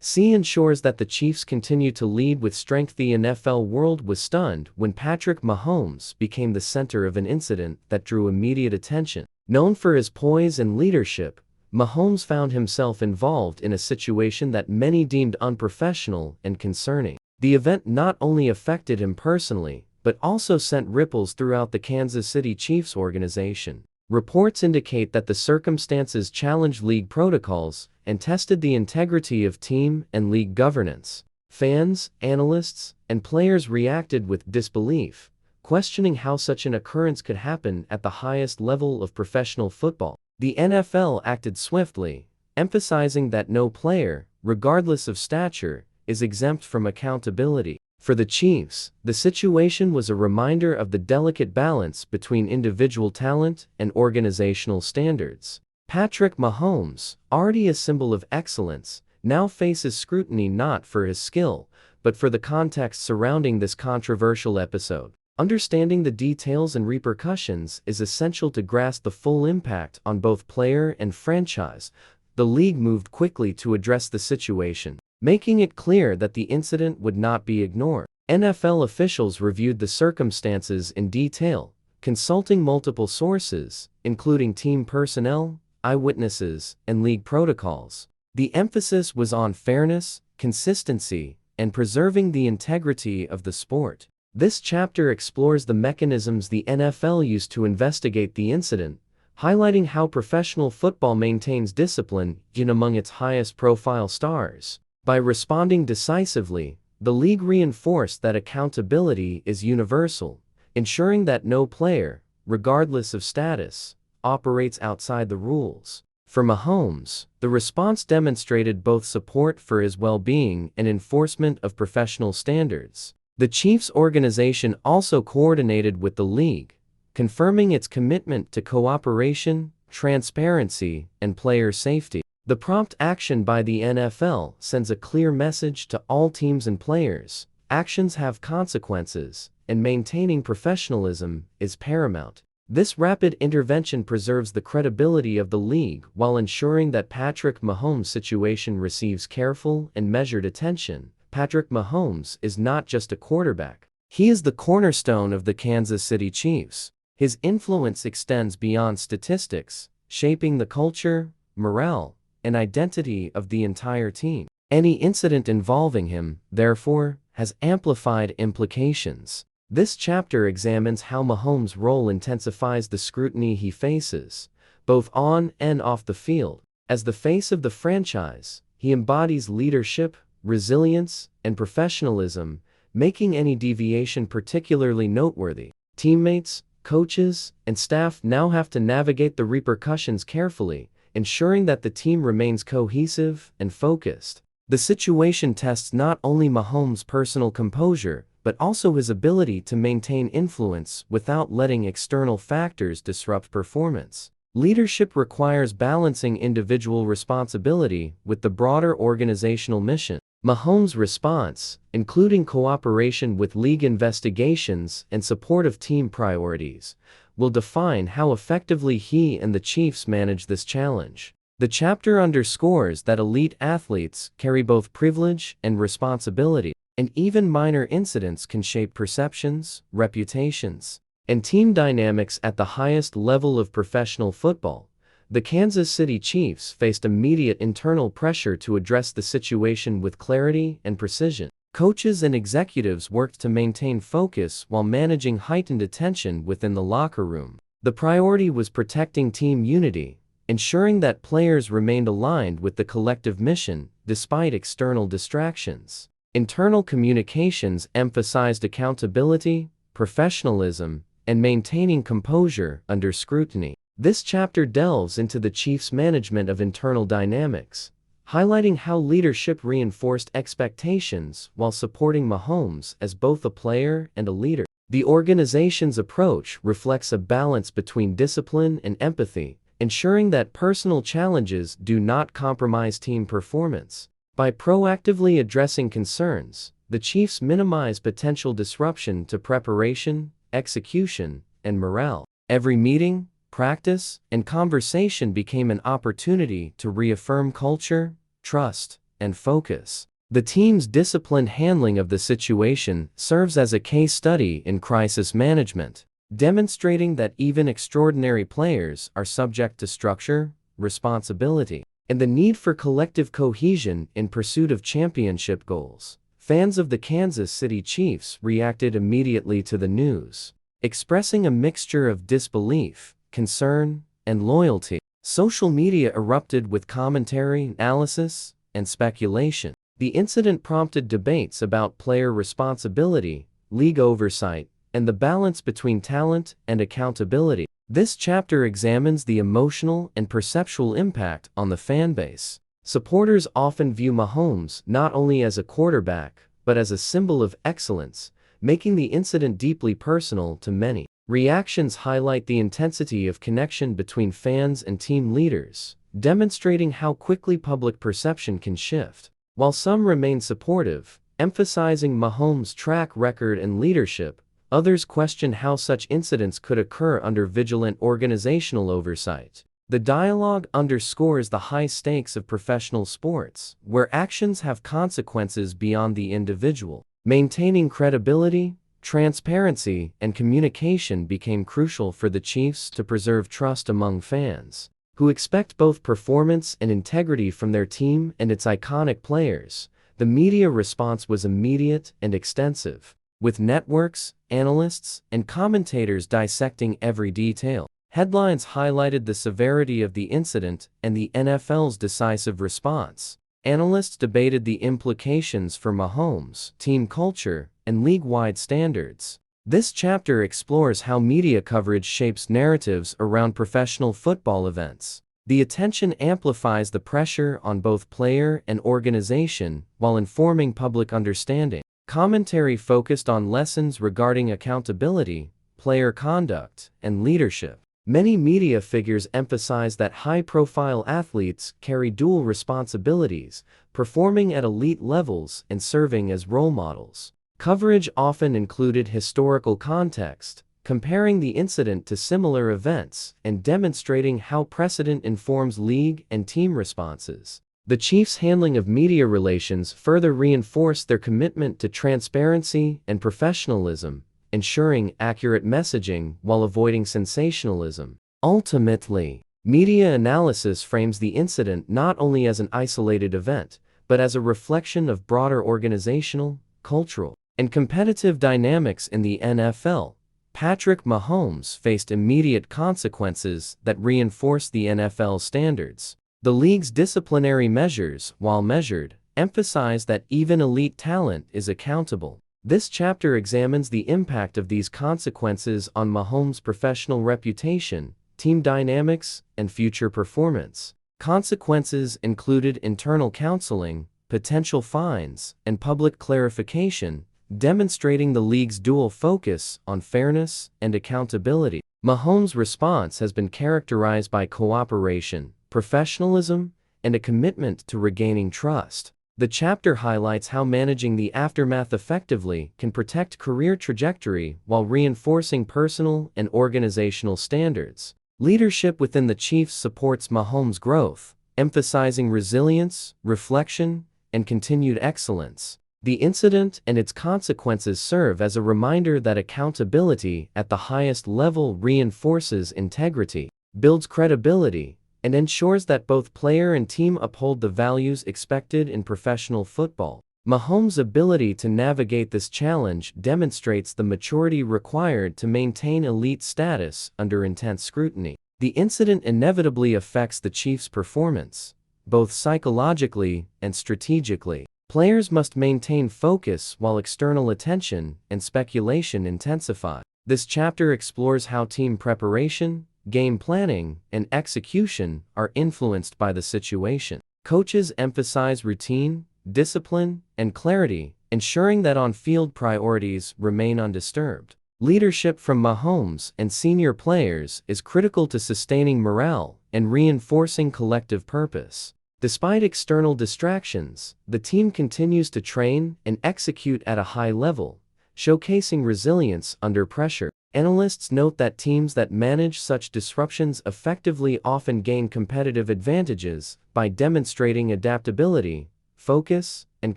C ensures that the Chiefs continue to lead with strength. The NFL world was stunned when Patrick Mahomes became the center of an incident that drew immediate attention. Known for his poise and leadership, Mahomes found himself involved in a situation that many deemed unprofessional and concerning. The event not only affected him personally, but also sent ripples throughout the Kansas City Chiefs organization. Reports indicate that the circumstances challenged league protocols and tested the integrity of team and league governance. Fans, analysts, and players reacted with disbelief, questioning how such an occurrence could happen at the highest level of professional football. The NFL acted swiftly, emphasizing that no player, regardless of stature, is exempt from accountability. For the Chiefs, the situation was a reminder of the delicate balance between individual talent and organizational standards. Patrick Mahomes, already a symbol of excellence, now faces scrutiny not for his skill, but for the context surrounding this controversial episode. Understanding the details and repercussions is essential to grasp the full impact on both player and franchise. The league moved quickly to address the situation, making it clear that the incident would not be ignored. NFL officials reviewed the circumstances in detail, consulting multiple sources, including team personnel, eyewitnesses, and league protocols. The emphasis was on fairness, consistency, and preserving the integrity of the sport. This chapter explores the mechanisms the NFL used to investigate the incident, highlighting how professional football maintains discipline even among its highest-profile stars. By responding decisively, the league reinforced that accountability is universal, ensuring that no player, regardless of status, operates outside the rules. For Mahomes, the response demonstrated both support for his well-being and enforcement of professional standards. The Chiefs organization also coordinated with the league, confirming its commitment to cooperation, transparency, and player safety. The prompt action by the NFL sends a clear message to all teams and players: actions have consequences, and maintaining professionalism is paramount. This rapid intervention preserves the credibility of the league while ensuring that Patrick Mahomes' situation receives careful and measured attention. Patrick Mahomes is not just a quarterback. He is the cornerstone of the Kansas City Chiefs. His influence extends beyond statistics, shaping the culture, morale, and identity of the entire team. Any incident involving him, therefore, has amplified implications. This chapter examines how Mahomes' role intensifies the scrutiny he faces, both on and off the field. As the face of the franchise, he embodies leadership, resilience, and professionalism, making any deviation particularly noteworthy. Teammates, coaches, and staff now have to navigate the repercussions carefully, ensuring that the team remains cohesive and focused. The situation tests not only Mahomes' personal composure, but also his ability to maintain influence without letting external factors disrupt performance. Leadership requires balancing individual responsibility with the broader organizational mission. Mahomes' response, including cooperation with league investigations and support of team priorities, will define how effectively he and the Chiefs manage this challenge. The chapter underscores that elite athletes carry both privilege and responsibility, and even minor incidents can shape perceptions, reputations, and team dynamics at the highest level of professional football. The Kansas City Chiefs faced immediate internal pressure to address the situation with clarity and precision. Coaches and executives worked to maintain focus while managing heightened attention within the locker room. The priority was protecting team unity, ensuring that players remained aligned with the collective mission despite external distractions. Internal communications emphasized accountability, professionalism, and maintaining composure under scrutiny. This chapter delves into the Chiefs' management of internal dynamics, highlighting how leadership reinforced expectations while supporting Mahomes as both a player and a leader. The organization's approach reflects a balance between discipline and empathy, ensuring that personal challenges do not compromise team performance. By proactively addressing concerns, the Chiefs minimize potential disruption to preparation, execution, and morale. Every meeting, practice, and conversation became an opportunity to reaffirm culture, trust, and focus. The team's disciplined handling of the situation serves as a case study in crisis management, demonstrating that even extraordinary players are subject to structure, responsibility, and the need for collective cohesion in pursuit of championship goals. Fans of the Kansas City Chiefs reacted immediately to the news, expressing a mixture of disbelief, concern, and loyalty. Social media erupted with commentary, analysis, and speculation. The incident prompted debates about player responsibility, league oversight, and the balance between talent and accountability. This chapter examines the emotional and perceptual impact on the fanbase. Supporters often view Mahomes not only as a quarterback, but as a symbol of excellence, making the incident deeply personal to many. Reactions highlight the intensity of connection between fans and team leaders, demonstrating how quickly public perception can shift. While some remain supportive, emphasizing Mahomes' track record and leadership, others question how such incidents could occur under vigilant organizational oversight. The dialogue underscores the high stakes of professional sports, where actions have consequences beyond the individual. Maintaining credibility, transparency, and communication became crucial for the Chiefs to preserve trust among fans, who expect both performance and integrity from their team and its iconic players. The media response was immediate and extensive, with networks, analysts, and commentators dissecting every detail. Headlines highlighted the severity of the incident and the NFL's decisive response. Analysts debated the implications for Mahomes, team culture, and league-wide standards. This chapter explores how media coverage shapes narratives around professional football events. The attention amplifies the pressure on both player and organization while informing public understanding. Commentary focused on lessons regarding accountability, player conduct, and leadership. Many media figures emphasize that high-profile athletes carry dual responsibilities, performing at elite levels and serving as role models. Coverage often included historical context, comparing the incident to similar events and demonstrating how precedent informs league and team responses. The Chiefs' handling of media relations further reinforced their commitment to transparency and professionalism, ensuring accurate messaging while avoiding sensationalism. Ultimately, media analysis frames the incident not only as an isolated event, but as a reflection of broader organizational, cultural, and competitive dynamics in the NFL. Patrick Mahomes faced immediate consequences that reinforced the NFL standards. The league's disciplinary measures, while measured, emphasize that even elite talent is accountable. This chapter examines the impact of these consequences on Mahomes' professional reputation, team dynamics, and future performance. Consequences included internal counseling, potential fines, and public clarification, demonstrating the league's dual focus on fairness and accountability. Mahomes' response has been characterized by cooperation, professionalism, and a commitment to regaining trust. The chapter highlights how managing the aftermath effectively can protect career trajectory while reinforcing personal and organizational standards. Leadership within the Chiefs supports Mahomes' growth, emphasizing resilience, reflection, and continued excellence. The incident and its consequences serve as a reminder that accountability at the highest level reinforces integrity, builds credibility, and ensures that both player and team uphold the values expected in professional football. Mahomes' ability to navigate this challenge demonstrates the maturity required to maintain elite status under intense scrutiny. The incident inevitably affects the Chiefs' performance, both psychologically and strategically. Players must maintain focus while external attention and speculation intensify. This chapter explores how team preparation, game planning, and execution are influenced by the situation. Coaches emphasize routine, discipline, and clarity, ensuring that on-field priorities remain undisturbed. Leadership from Mahomes and senior players is critical to sustaining morale and reinforcing collective purpose. Despite external distractions, the team continues to train and execute at a high level, showcasing resilience under pressure. Analysts note that teams that manage such disruptions effectively often gain competitive advantages by demonstrating adaptability, focus, and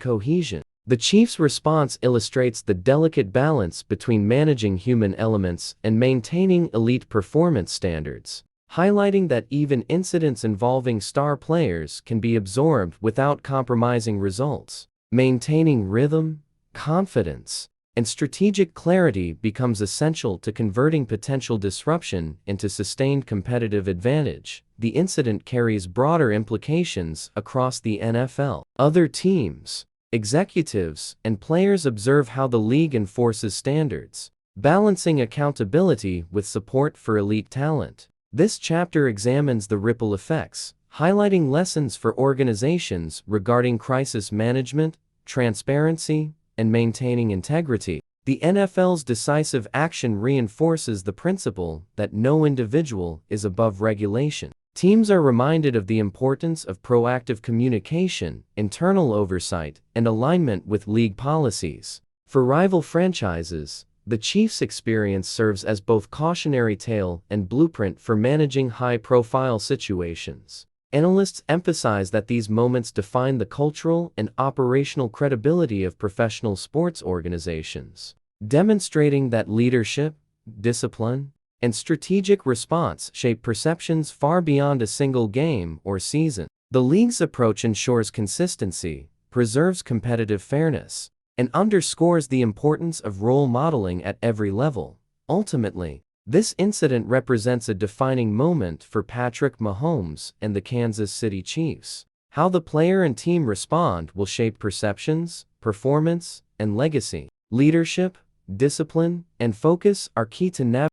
cohesion. The Chiefs' response illustrates the delicate balance between managing human elements and maintaining elite performance standards, highlighting that even incidents involving star players can be absorbed without compromising results. Maintaining rhythm, confidence, and strategic clarity becomes essential to converting potential disruption into sustained competitive advantage. The incident carries broader implications across the NFL. Other teams, executives, and players observe how the league enforces standards, balancing accountability with support for elite talent. This chapter examines the ripple effects, highlighting lessons for organizations regarding crisis management, transparency, and maintaining integrity. The NFL's decisive action reinforces the principle that no individual is above regulation. Teams are reminded of the importance of proactive communication, internal oversight, and alignment with league policies. For rival franchises, the Chiefs' experience serves as both cautionary tale and blueprint for managing high-profile situations. Analysts emphasize that these moments define the cultural and operational credibility of professional sports organizations, demonstrating that leadership, discipline, and strategic response shape perceptions far beyond a single game or season. The league's approach ensures consistency, preserves competitive fairness, and underscores the importance of role modeling at every level. Ultimately, this incident represents a defining moment for Patrick Mahomes and the Kansas City Chiefs. How the player and team respond will shape perceptions, performance, and legacy. Leadership, discipline, and focus are key to navigating